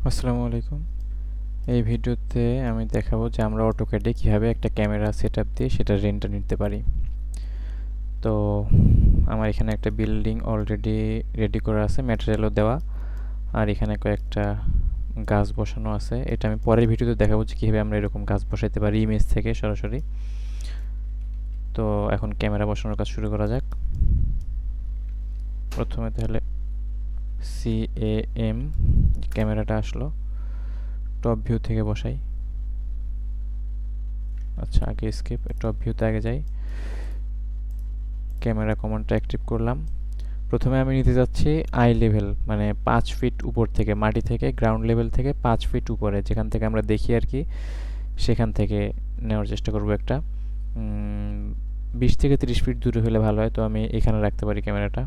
আসসালামু আলাইকুম। এই ভিডিওতে আমি দেখাবো যে আমরা অটোক্যাডে কিভাবে একটা ক্যামেরা সেটআপ দিয়ে সেটা রেন্ডার নিতে পারি। তো আমার এখানে একটা বিল্ডিং অলরেডি রেডি করা আছে, ম্যাটেরিয়ালও দেওয়া, আর এখানে কয়েকটা গাছ বসানো আছে। এটা আমি পরের ভিডিওতে দেখাবো যে কীভাবে আমরা এরকম গাছ বসাইতে পারি ইমেজ থেকে সরাসরি। তো এখন ক্যামেরা বসানোর কাজ শুরু করা যাক। প্রথমে তাহলে CAM ক্যামেরাটা আসলো, টপ ভিউ থেকে বসাই। আচ্ছা, আগে স্কিপ, টপ ভিউতে আগে যাই। ক্যামেরা কমান্ডটা অ্যাক্টিভ করলাম। প্রথমে আমি নিতে যাচ্ছি আই লেভেল, মানে 5 ফিট উপর থেকে, মাটি থেকে, গ্রাউন্ড লেভেল থেকে 5 ফিট উপরে, যেখান থেকে আমরা দেখি আর কি, সেখান থেকে নেওয়ার চেষ্টা করব একটা। 20 থেকে 30 ফিট দূরে হলে ভালো হয়, তো আমি এখানে রাখতে পারি ক্যামেরাটা।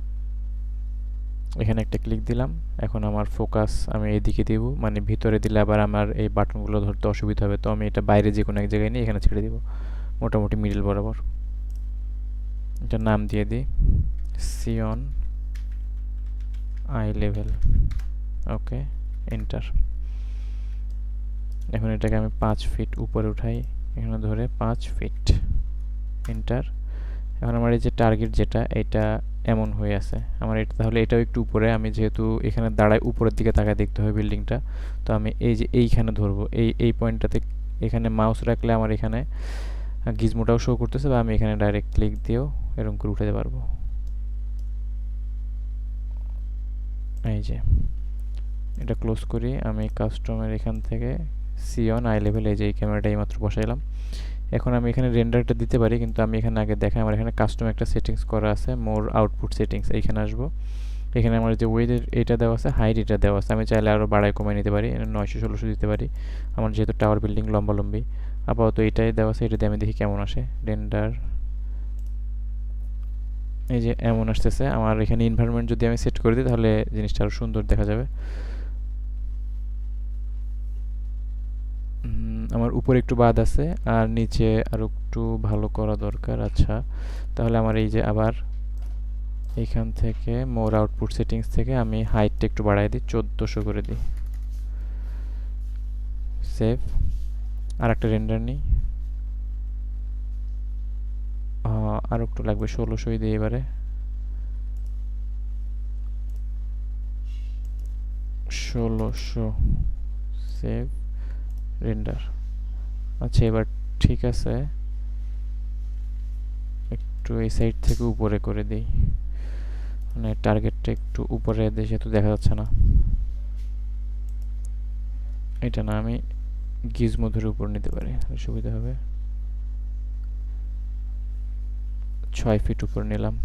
এখানে একটা ক্লিক দিলাম। এখন আমার ফোকাস আমি এদিকে দিব, মানে ভিতরে দিলে আবার আমার এই বাটনগুলো ধরতে অসুবিধা হবে, তো আমি এটা বাইরে যে কোনো এক জায়গায় নিয়ে এখানে ছেড়ে দিব, মোটামুটি মিডল বরাবর। এটা নাম দিয়ে দিই সিয়ন আই লেভেল। Okay, enter. এখন এটাকে আমি 5 ফিট উপরে উঠাই, এখানে ধরে 5 ফিট, এন্টার। এখন আমার এই যে টার্গেট যেটা, এটা এমন হয়ে আছে আমার, এটা তাহলে এটাও একটু উপরে। আমি যেহেতু এখানে দাঁড়াই, উপরের দিকে তাকায় দেখতে হবে বিল্ডিংটা, তো আমি এই যে এইখানে ধরবো, এই পয়েন্টটাতে এখানে মাউস রাখলে আমার এখানে গিজমোটাও শো করতেছে, বা আমি এখানে ডাইরেক্ট ক্লিক দিয়েও এরকম করে উঠাতে পারবো। এই যে এটা ক্লোজ করি, আমি কাস্টমের এখান থেকে সিয়ন আই লেভেল, এই যে এই ক্যামেরাটা এইমাত্র বসাইলাম। এখন আমি এখানে রেন্ডারটা দিতে পারি, কিন্তু আমি এখানে আগে দেখাই, আমার এখানে কাস্টম একটা সেটিংস করা আছে, মোর আউটপুট সেটিংস। এইখানে আসবো, এখানে আমার যে ওয়েদের এটা দেওয়া আছে, হাইট এটা দেওয়া আছে, আমি চাইলে আরও বাড়ায় কমায় নিতে পারি, 900-1600 দিতে পারি। আমার যেহেতু টাওয়ার বিল্ডিং লম্বালম্বি, আপাতত এটাই দেওয়া আছে, এটা দিয়ে আমি দেখি কেমন আসে রেন্ডার। এই যে এমন আসতেছে। আমার এখানে এনভায়রনমেন্ট যদি আমি সেট করে দিই, তাহলে জিনিসটা আরও সুন্দর দেখা যাবে। আমার উপরে একটু বাদ আছে, আর নিচে আরও একটু ভালো করা দরকার। আচ্ছা, তাহলে আমার এই যে আবার এইখান থেকে মোর আউটপুট সেটিংস থেকে আমি হাইটটা একটু বাড়াই দিই, 1400 করে দিই। সেভ। আর একটা রেন্ডার নিই, আর একটু লাগবে, 1600 দিই এবারে। 1600, সেভ, রেন্ডার। আচ্ছা, এবার ঠিক আছে, একটু এই সাইড থেকে উপরে করে দিই, মানে টার্গেটটা একটু উপরে দিয়ে, সেহেতু দেখা যাচ্ছে না। এটা না, আমি গিজমো ধরে উপর নিতে পারি, সুবিধা হবে। 6 ফিট উপর নিলাম।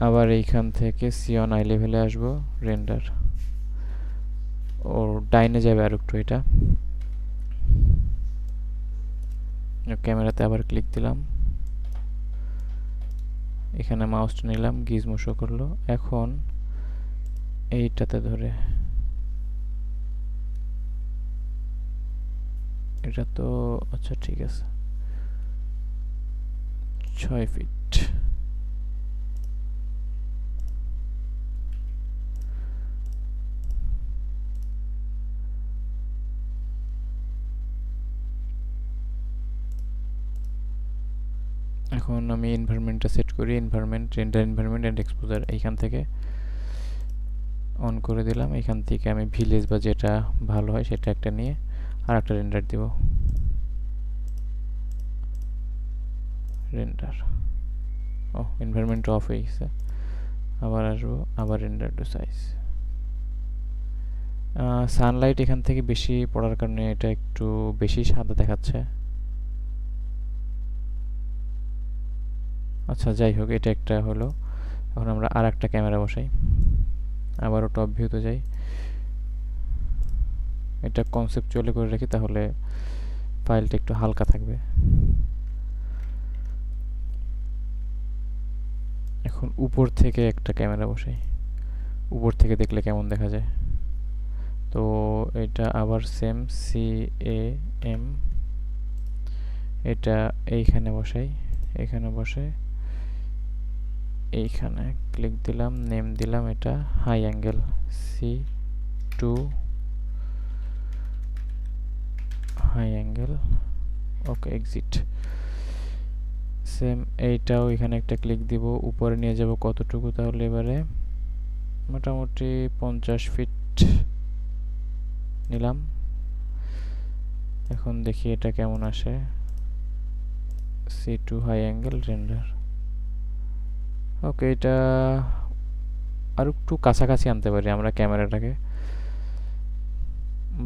আবার এইখান থেকে সিয়ন আই লেভেলে আসবো, রেন্ডার। ওর ডাইনে যাবে আর একটু এটা। ক্যামেরাতে আবার ক্লিক দিলাম, এখানে মাউসটা নিলাম, গিজমো শো করলো। এখন এইটাতে ধরে, এটা তো আচ্ছা ঠিক আছে, 6 ফিট। এখন আমি এনভায়রনমেন্টটা সেট করি, environment, render environment and exposure, এইখান থেকে অন করে দিলাম। এখান থেকে আমি ভিলেজ বা যেটা ভালো হয় সেটা একটা নিয়ে আর একটা রেন্ডার দিব, রেন্ডার। ও, এনভায়রনমেন্ট অফ হয়ে গেছে। আবার আসবো, আবার রেন্ডার টু সাইজ। সানলাইট এখান থেকে বেশি পড়ার কারণে এটা একটু বেশি সাদা দেখাচ্ছে। আচ্ছা, যাই হোক, এটা একটা হলো। এখন আমরা আর একটা ক্যামেরা বসাই, আবারও টপ ভিউতে যাই। এটা কনসেপচুয়ালি করে রাখি, তাহলে ফাইলটা একটু হালকা থাকবে। এখন উপর থেকে একটা ক্যামেরা বসাই, উপর থেকে দেখলে কেমন দেখা যায়। তো এটা আবার সেম CAM, এটা এইখানে বসাই, এখানে বসে এইখানে ক্লিক দিলাম, নেম দিলাম এটা high angle CAM। Two high angle, okay exit. Same এইটাও এখানে একটা ক্লিক দিব, উপরে নিয়ে যাব কতটুকু তাহলে এবারে মোটামুটি 50 ফিট নিলাম। এখন দেখি এটা কেমন আসে। C2 হাই অ্যাঙ্গেল রেন্ডার, ওকে এটা আর একটু কাছাকাছি আনতে পারি আমরা ক্যামেরাটাকে,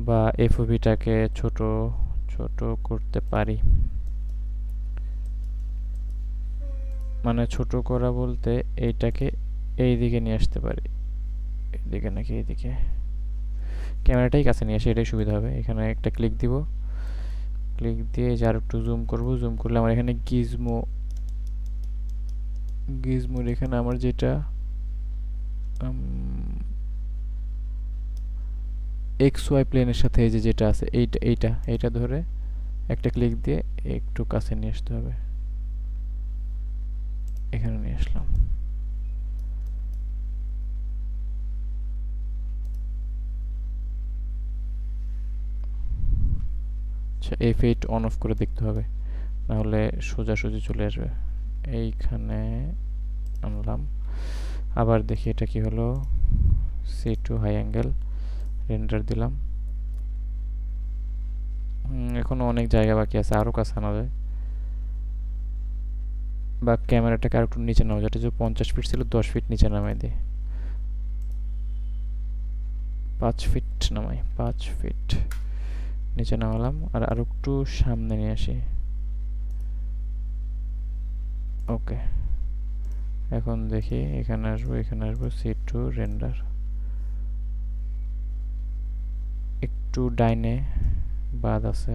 বা এফওভিটাকে ছোট ছোট করতে পারি। মানে ছোট করা বলতে এইটাকে এই দিকে নিয়ে আসতে পারি, এইদিকে নাকি এইদিকে, ক্যামেরাটাই কাছে নিয়ে আসে, এটাই সুবিধা হবে। এখানে একটা ক্লিক দিব, ক্লিক দিয়ে আর একটু জুম করব, জুম করলে আমার এখানে গিজমোর এখানে আমার যেটা এক্স ওয়াই প্লেনের সাথে এই যে যেটা আছে এইটা ধরে একটা ক্লিক দিয়ে একটু কাছে নিয়ে আসতে হবে, এখানে নিয়ে আসলাম। আচ্ছা F8 অন অফ করে দেখতে হবে, নাহলে সোজাসুজি চলে আসবে। এইখানে আনলাম, আবার দেখি এটা কি হলো। C2 হাই অ্যাঙ্গেল রেন্ডার দিলাম। এখনো অনেক জায়গা বাকি আছে, আরও কাছে আনা যায়, বা ক্যামেরাটাকে আর একটু নিচে নাও, যেটা যে 50 ফিট ছিল 10 ফিট নিচে নামাই দিই, 5 ফিট নামাই, 5 ফিট নিচে নামালাম, আর আরো একটু সামনে নিয়ে আসি। ওকে এখন দেখি এখানে আসবো C2 রেন্ডার, একটু ডাইনে বাদ আছে,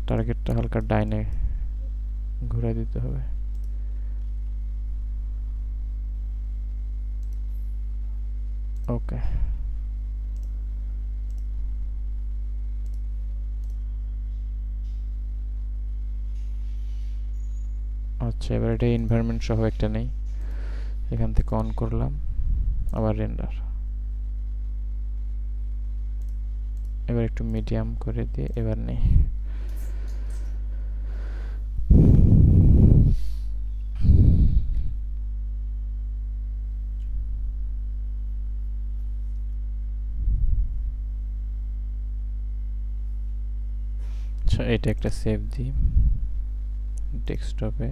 টার্গেটটা হালকা ডাইনে ঘুরে দিতে হবে। ওকে আচ্ছা এবার এটা এনভায়রনমেন্ট সহ একটা নেই, এখান থেকে অন করলাম, আবার রেন্ডার, এবার একটু মিডিয়াম করে দিয়ে এবার নেই। আচ্ছা এটা একটা সেভ দিই ডেস্কটপে।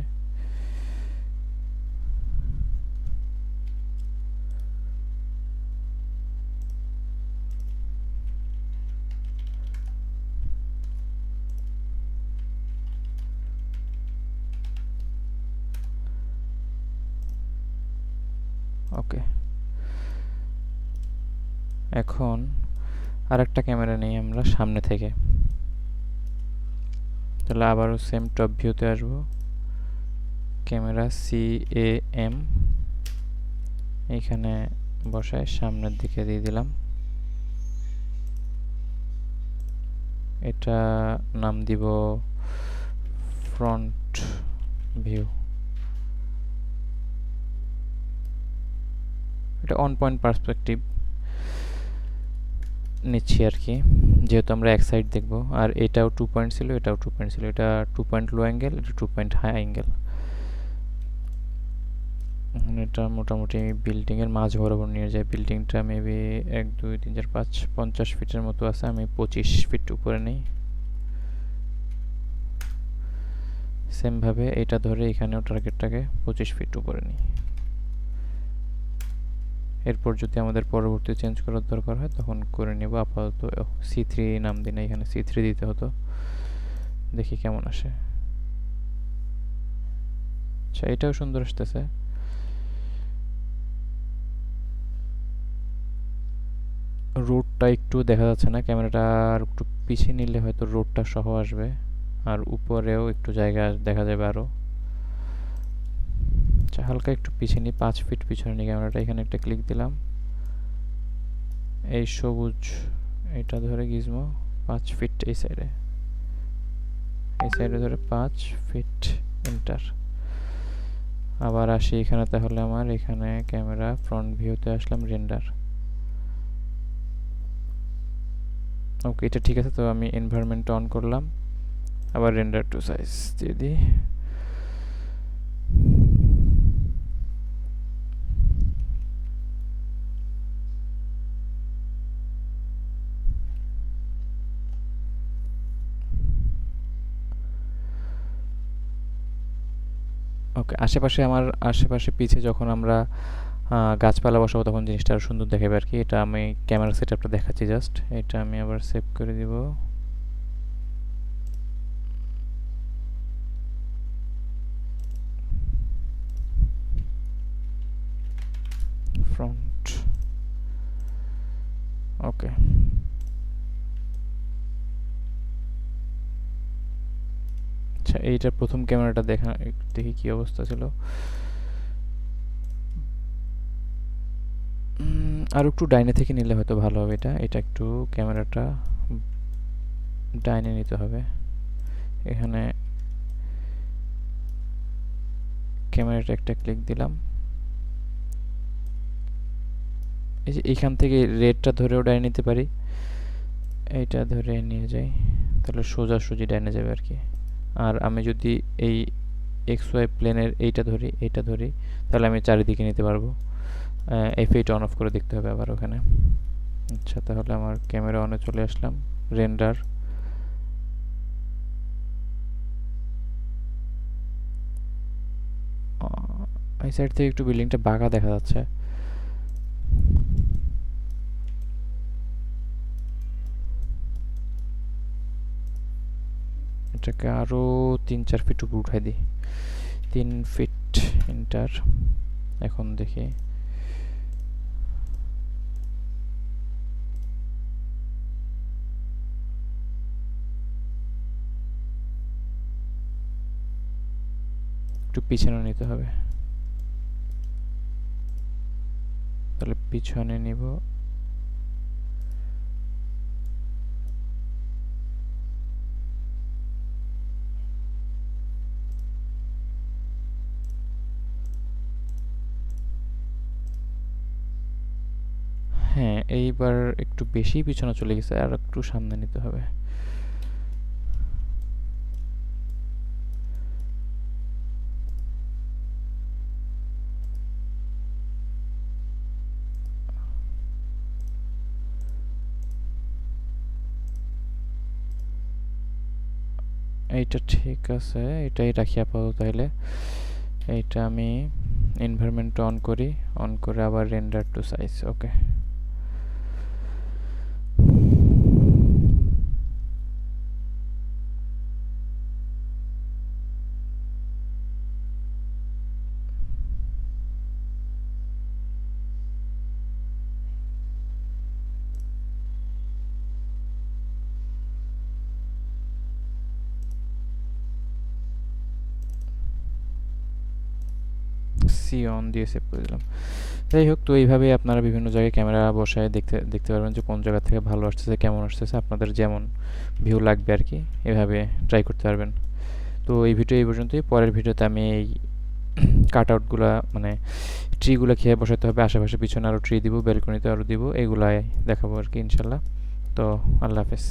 ওকে এখন আরেকটা ক্যামেরা নেই আমরা সামনে থেকে, তাহলে আবারও সেম টপ ভিউতে আসবো, ক্যামেরা CAM এইখানে বসায় সামনের দিকে দিয়ে দিলাম, এটা নাম দিব ফ্রন্ট ভিউ। এটা অন পয়েন্ট পার্সপেক্টিভ নিচ্ছি আর কি, যেহেতু আমরা এক সাইড দেখব। আর এটাও 2 পয়েন্ট ছিল, এটাও 2 পয়েন্ট ছিল, এটা 2 পয়েন্ট লো অ্যাঙ্গেল, এটা 2 পয়েন্ট হাই অ্যাঙ্গেল। এটা মোটামুটি বিল্ডিং এর মাঝ বরাবর নিয়ে যায়, বিল্ডিংটা মেবি 1 2 3 4 5 50 ফিটের মতো আছে, আমি 25 ফিট উপরে নেই। সেম ভাবে এটা ধরে এখানেও টার্গেটটাকে 25 ফিট উপরে নিই। এরপর যদি আমাদের পরবর্তী চেঞ্জ করার দরকার হয় তখন করে নেব। আপাতত C3 নাম দিন, এখানে C3 দিতে হতো, দেখি কেমন আসে। আচ্ছা এটাও সুন্দর আসতেছে। রোডটা একটু দেখা যাচ্ছে না, ক্যামেরাটা আর একটু পিছিয়ে নিলে হয়তো রোডটা সহ আসবে, আর উপরেও একটু জায়গা দেখা যাবে আরো। আচ্ছা হালকা একটু পিছিয়ে নিই, 5 ফিট পিছনে নিই ক্যামেরাটা, এখানে একটা ক্লিক দিলাম, এই সবুজ এটা ধরে গিজমো 5 ফিট এই সাইডে ধরে 5 ফিট এন্টার। আবার আসি এখানে, তাহলে আমার এখানে ক্যামেরা ফ্রন্ট ভিউতে আসলাম, রেন্ডার। ওকে, এটা ঠিক আছে। তো আমি এনভায়রনমেন্ট অন করলাম, আবার রেন্ডার টু সাইজ দিয়ে দিই। ওকে, আশেপাশে পিছে যখন আমরা গাছপালা বসাবো তখন জিনিসটা আরো সুন্দর দেখাবে আর কি। এটা আমি ক্যামেরা সেটআপটা দেখাচ্ছি জাস্ট। এটা আমি আবার সেভ করে দিব। ফ্রন্ট, ওকে। আচ্ছা, এইটার প্রথম ক্যামেরাটা দেখি কি অবস্থা ছিল। আর একটু ডাইনে থেকে নিলে হয়তো ভালো হবে। এটা একটু ক্যামেরাটা ডাইনে নিতে হবে। এখানে ক্যামেরাটা একটা ক্লিক দিলাম। এই যে এখান থেকে রেডটা ধরেও ডাইনে নিতে পারি, এইটা ধরে নিয়ে যাই, তাহলে সোজাসুজি ডাইনে যাবে আর কি। আর আমি যদি এই এক্স ওয়াই প্লেনের এইটা ধরি, তাহলে আমি চারিদিকে নিতে পারবো। F8 অন অফ করে দেখতে হবে আবার ওখানে। আচ্ছা, তাহলে আমার ক্যামেরা অনে চলে আসলাম, রেন্ডার। এই সাইড থেকে একটু বিল্ডিংটা বাঁকা দেখা যাচ্ছে। এটাকে আরো 3-4 ফিট উপর উঠাই দিই। 3 ফিট, এন্টার। এখন দেখি একটু পিছনে নিতে হবে, তাহলে পিছনে নিব। হ্যাঁ, এইবার একটু বেশি পিছনে চলে গেছে, আর একটু সামনে নিতে হবে। এইটা ঠিক আছে, এটাই রাখি আপাতত। তাহলে এইটা আমি এনভায়রনমেন্ট অন করি, অন করে আবার রেন্ডার টু সাইজ। ওকে, সি অন দিয়ে সেভ করে দিলাম। যাই হোক, তো এইভাবেই আপনারা বিভিন্ন জায়গায় ক্যামেরা বসায় দেখতে দেখতে পারবেন যে কোন জায়গা থেকে ভালো আসতেছে, কেমন আসতেছে, আপনাদের যেমন ভিউ লাগবে আর কি, এভাবে ট্রাই করতে পারবেন। তো এই ভিডিও এই পর্যন্তই। পরের ভিডিওতে আমি এই কাট আউটগুলা, মানে ট্রিগুলো কীভাবে বসাতে হবে, আশেপাশে পিছনে আরও ট্রি দিব, ব্যালকনিতে আরও দিব, এগুলাই দেখাবো আর কি ইনশাল্লাহ। তো আল্লাহ হাফেজ।